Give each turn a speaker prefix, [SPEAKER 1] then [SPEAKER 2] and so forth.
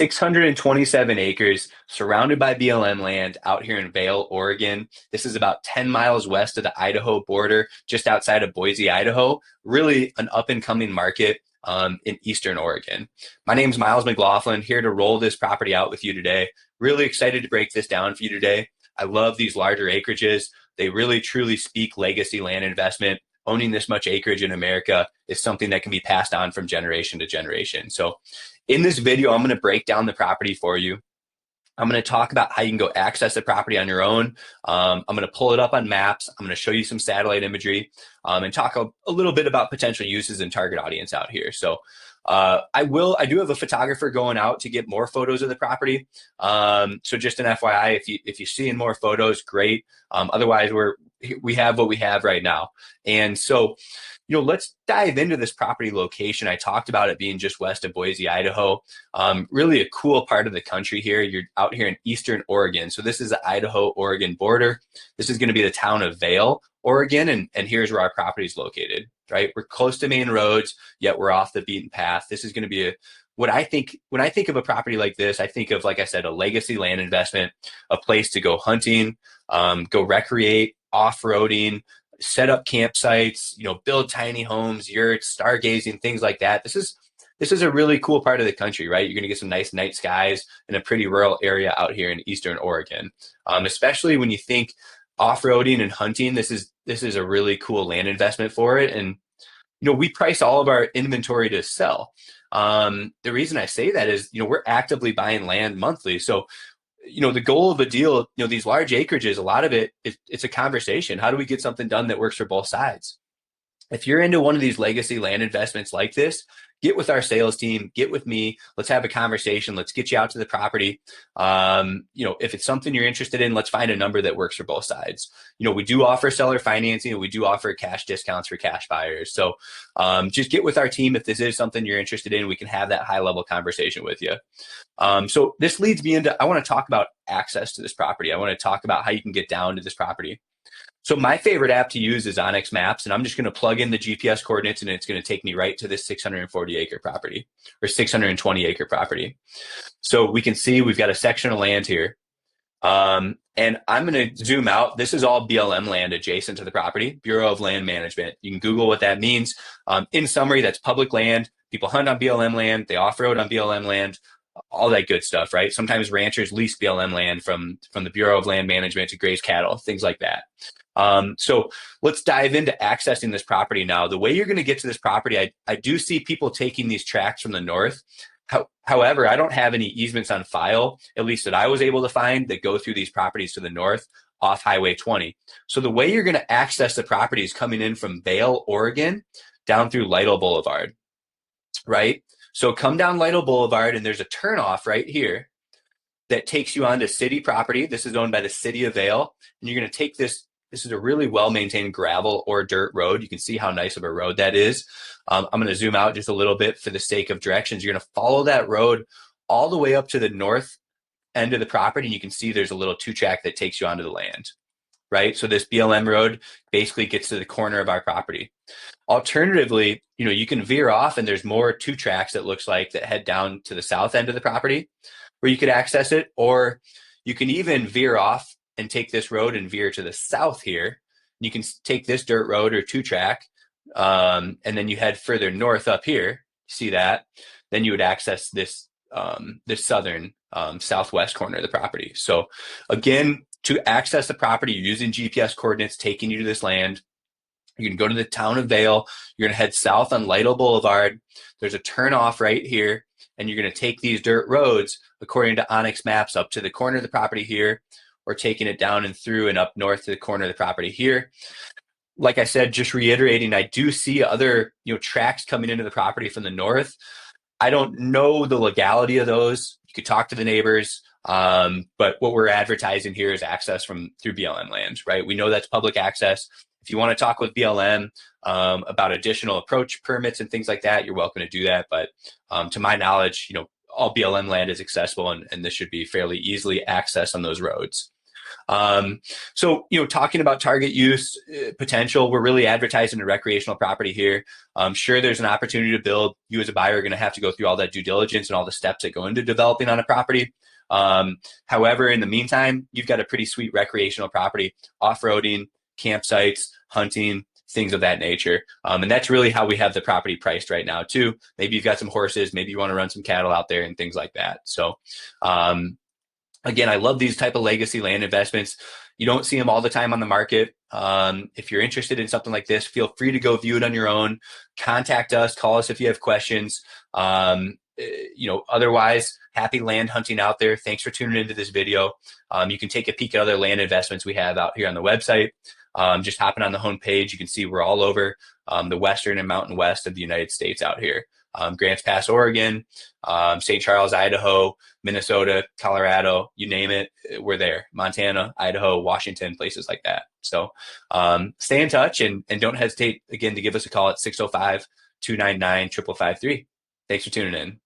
[SPEAKER 1] 627 acres surrounded by BLM land out here in Vale, Oregon. This is about 10 miles west of the Idaho border, just outside of Boise, Idaho. Really an up and coming market in Eastern Oregon. My name is Miles McLaughlin, here to roll this property out with you today. Really excited to break this down for you today. I love these larger acreages. They really truly speak legacy land investment. Owning this much acreage in America is something that can be passed on from generation to generation. So in this video, I'm going to break down the property for you. I'm going to talk about how you can go access the property on your own. I'm going to pull it up on maps. I'm going to show you some satellite imagery and talk a little bit about potential uses and target audience out here. So I do have a photographer going out to get more photos of the property. So just an FYI, if you're seeing more photos, great. Otherwise, we have what we have right now. And so, let's dive into this property location. I talked about it being just west of Boise, Idaho. Really a cool part of the country here. You're out here in Eastern Oregon. So this is the Idaho-Oregon border. This is going to be the town of Vale, Oregon. And here's where our property is located, right? We're close to main roads, yet we're off the beaten path. This is going to be when I think of a property like this, I think of, like I said, a legacy land investment, a place to go hunting, go recreate, off-roading, set up campsites, build tiny homes, yurts, stargazing, things like that. This is a really cool part of the country, right? You're going to get some nice night skies in a pretty rural area out here in Eastern Oregon. Especially when you think off-roading and hunting, this is a really cool land investment for it. And we price all of our inventory to sell. The reason I say that is, we're actively buying land monthly. So the goal of a deal, these large acreages, a lot of it's a conversation. How do we get something done that works for both sides? If you're into one of these legacy land investments like this, get with our sales team, get with me. Let's have a conversation. Let's get you out to the property. If it's something you're interested in, let's find a number that works for both sides. We do offer seller financing and we do offer cash discounts for cash buyers. So just get with our team. If this is something you're interested in, we can have that high level conversation with you. So this leads me into, I want to talk about access to this property. I want to talk about how you can get down to this property. So my favorite app to use is Onyx Maps, and I'm just going to plug in the GPS coordinates, and it's going to take me right to this 640 acre property or 620 acre property. So we can see we've got a section of land here. And I'm going to zoom out. This is all BLM land adjacent to the property, Bureau of Land Management. You can Google what that means. In summary, that's public land. People hunt on BLM land. They off-road on BLM land. All that good stuff, right? Sometimes ranchers lease BLM land from the Bureau of Land Management to graze cattle, things like that. So let's dive into accessing this property now. The way you're going to get to this property, I do see people taking these tracks from the north. However, I don't have any easements on file, at least that I was able to find, that go through these properties to the north off Highway 20. So the way you're going to access the property is coming in from Vale, Oregon, down through Lytle Boulevard, right? So come down Lytle Boulevard and there's a turnoff right here that takes you onto city property. This is owned by the city of Vale. And you're going to take this. This is a really well-maintained gravel or dirt road. You can see how nice of a road that is. I'm going to zoom out just a little bit for the sake of directions. You're going to follow that road all the way up to the north end of the property. And you can see there's a little 2-track that takes you onto the land, right? So this BLM road basically gets to the corner of our property. Alternatively, you can veer off and there's more 2-tracks that looks like that head down to the south end of the property where you could access it, or you can even veer off and take this road and veer to the south here. You can take this dirt road or 2-track, and then you head further north up here. See that? Then you would access this southern southwest corner of the property. So again, to access the property, you're using GPS coordinates taking you to this land. You can go to the town of Vale. You're going to head south on Lytle Boulevard. There's a turnoff right here, and you're going to take these dirt roads, according to Onyx Maps, up to the corner of the property here, or taking it down and through and up north to the corner of the property here. Like I said, just reiterating, I do see other tracks coming into the property from the north. I don't know the legality of those. You could talk to the neighbors, but what we're advertising here is access through BLM land, right? We know that's public access. If you want to talk with BLM about additional approach permits and things like that, you're welcome to do that. But to my knowledge, all BLM land is accessible, and this should be fairly easily accessed on those roads. So, talking about target use potential, we're really advertising a recreational property here. Sure, there's an opportunity to build. You as a buyer are going to have to go through all that due diligence and all the steps that go into developing on a property. However, in the meantime, you've got a pretty sweet recreational property, off-roading, campsites, hunting, things of that nature. And that's really how we have the property priced right now too. Maybe you've got some horses, maybe you want to run some cattle out there and things like that. So, again, I love these type of legacy land investments. You don't see them all the time on the market. If you're interested in something like this, feel free to go view it on your own. Contact us, call us if you have questions. Otherwise, happy land hunting out there. Thanks for tuning into this video. You can take a peek at other land investments we have out here on the website. Just hopping on the homepage, you can see we're all over the western and mountain west of the United States out here. Grants Pass, Oregon, St. Charles, Idaho, Minnesota, Colorado, you name it, we're there. Montana, Idaho, Washington, places like that. So stay in touch and don't hesitate, again, to give us a call at 605-299-5553. Thanks for tuning in.